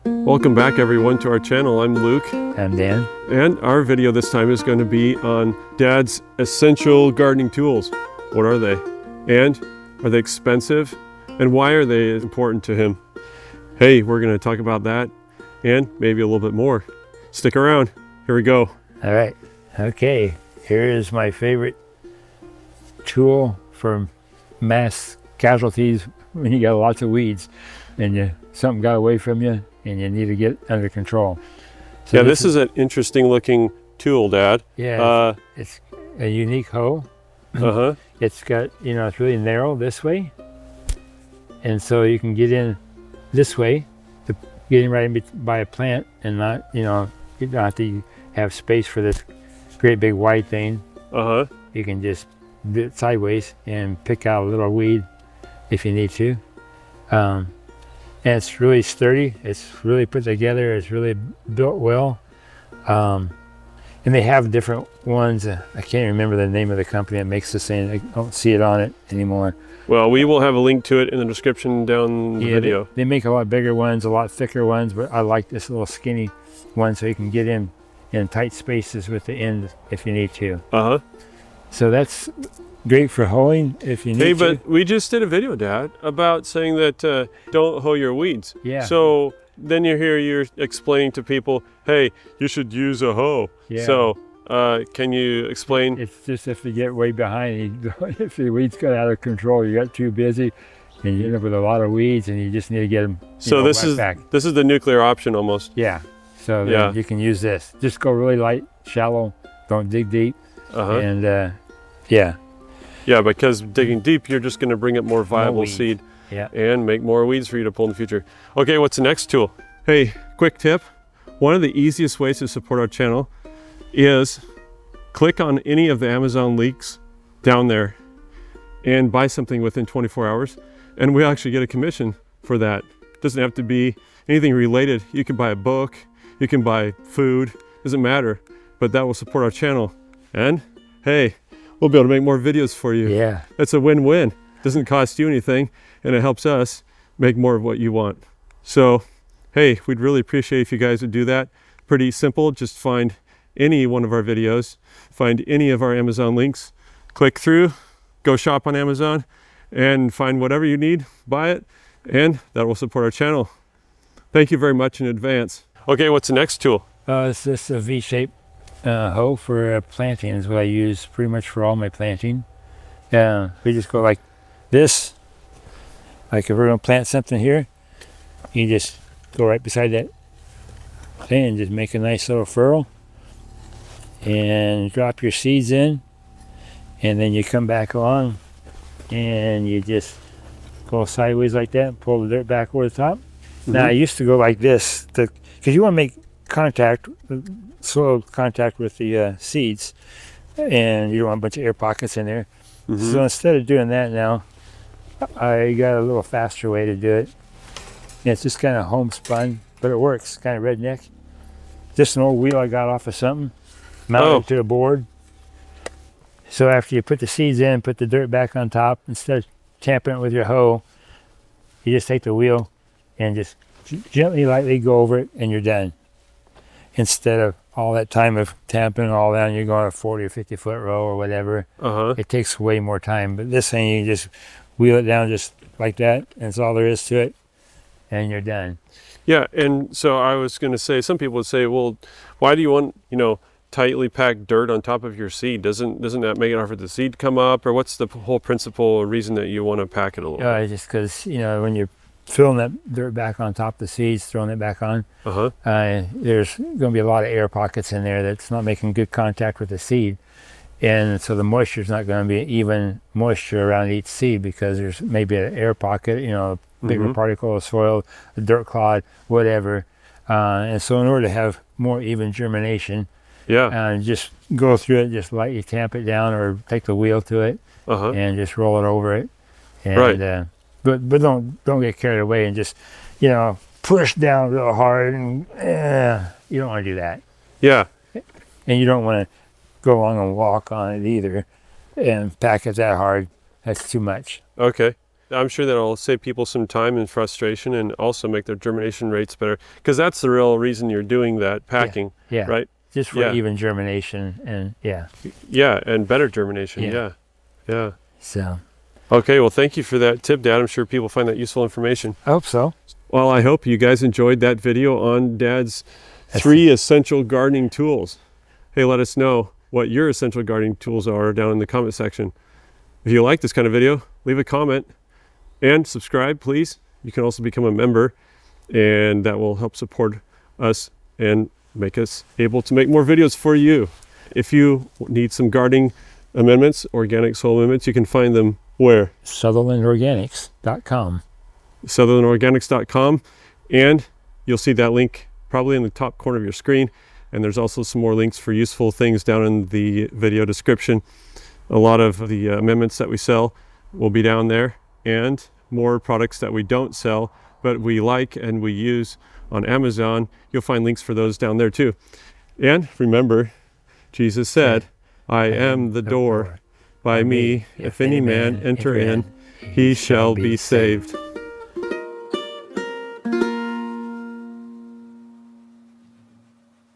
Welcome back everyone to our channel. I'm Luke. I'm Dan. And our video this time is going to be on Dad's essential gardening tools. What are they? And are they expensive? And why are they important to him? Hey, we're going to talk about that and maybe a little bit more. Stick around. Here we go. All right. Okay. Here is my favorite tool for mass casualties when you got lots of weeds and something got away from you and you need to get under control. So yeah, this is an interesting looking tool, Dad. Yeah, it's a unique hoe. Uh-huh. It's got, it's really narrow this way. And so you can get in this way, to get in right in by a plant and not, you don't have to have space for this great big wide thing. Uh-huh. You can just do it sideways and pick out a little weed if you need to. And it's really sturdy. It's really put together. It's really built well. And they have different ones. I can't remember the name of the company that makes this thing. I don't see it on it anymore. Well, we will have a link to it in the description down the video. They make a lot bigger ones, a lot thicker ones, but I like this little skinny one so you can get in tight spaces with the end if you need to. Uh-huh. So that's great for hoeing if you need to. Hey, but we just did a video, Dad, about saying that don't hoe your weeds. Yeah. So then you're explaining to people, hey, you should use a hoe. Yeah. So can you explain? It's just if you get way behind, if the weeds got out of control, you got too busy, and you end up with a lot of weeds, and you just need to get them. So this is the nuclear option almost. Yeah. So then you can use this. Just go really light, shallow. Don't dig deep. Uh-huh. And yeah. Yeah, because digging deep, you're just going to bring up more viable seed. Yeah. And make more weeds for you to pull in the future. Okay, what's the next tool? Hey, quick tip. One of the easiest ways to support our channel is click on any of the Amazon links down there and buy something within 24 hours. And we actually get a commission for that. It doesn't have to be anything related. You can buy a book, you can buy food, doesn't matter, but that will support our channel. And hey, we'll be able to make more videos for you. Yeah. It's a win-win. Doesn't cost you anything, and it helps us make more of what you want. So, hey, we'd really appreciate if you guys would do that. Pretty simple. Just find any one of our videos, find any of our Amazon links, click through, go shop on Amazon, and find whatever you need, buy it, and that will support our channel. Thank you very much in advance. Okay, what's the next tool? It's just a V-shaped hoe for planting is what I use pretty much for all my planting. We just go like this. Like if we're going to plant something here, you just go right beside that thing and just make a nice little furrow and drop your seeds in, and then you come back along and you just go sideways like that and pull the dirt back over the top. Mm-hmm. Now I used to go like this because you want to make soil contact with the seeds, and you don't want a bunch of air pockets in there. Mm-hmm. So instead of doing that now, I got a little faster way to do it. And it's just kind of homespun, but it works, kind of redneck. Just an old wheel I got off of something, mounted to a board. So after you put the seeds in, put the dirt back on top, instead of tamping it with your hoe, you just take the wheel and just gently, lightly go over it, and you're done. Instead of all that time of tamping all that, and you're going a 40 or 50 foot row or whatever, it takes way more time. But this thing, you just wheel it down just like that, and that's all there is to it, and you're done. Yeah, and so I was going to say, some people would say, well, why do you want, tightly packed dirt on top of your seed? Doesn't that make it hard for the seed to come up? Or what's the whole principle or reason that you want to pack it a little bit? Just because, when you're filling that dirt back on top of the seeds, throwing it back on, there's going to be a lot of air pockets in there that's not making good contact with the seed. And so the moisture is not going to be even moisture around each seed because there's maybe an air pocket, a bigger particle of soil, a dirt clod, whatever. And so in order to have more even germination, just go through it, just lightly tamp it down or take the wheel to it and just roll it over it. And, but don't get carried away and just, push down real hard. And you don't want to do that. Yeah. And you don't want to go along and walk on it either and pack it that hard. That's too much. Okay. I'm sure that'll save people some time and frustration, and also make their germination rates better, because that's the real reason you're doing that packing. Yeah. Right. Just for even germination and Yeah, and better germination. Yeah. So. Okay, well, thank you for that tip, Dad. I'm sure people find that useful information. I hope so. Well, I hope you guys enjoyed that video on Dad's 3 essential gardening tools. Hey, let us know what your essential gardening tools are down in the comment section. If you like this kind of video, leave a comment and subscribe, please. You can also become a member, and that will help support us and make us able to make more videos for you. If you need some gardening amendments, organic soil amendments, you can find them where? SutherlandOrganics.com. SutherlandOrganics.com, and you'll see that link probably in the top corner of your screen. And there's also some more links for useful things down in the video description. A lot of the amendments that we sell will be down there, and more products that we don't sell but we like and we use on Amazon. You'll find links for those down there too. And remember, Jesus said, I am the door. By me, if any man enter in, he shall be saved.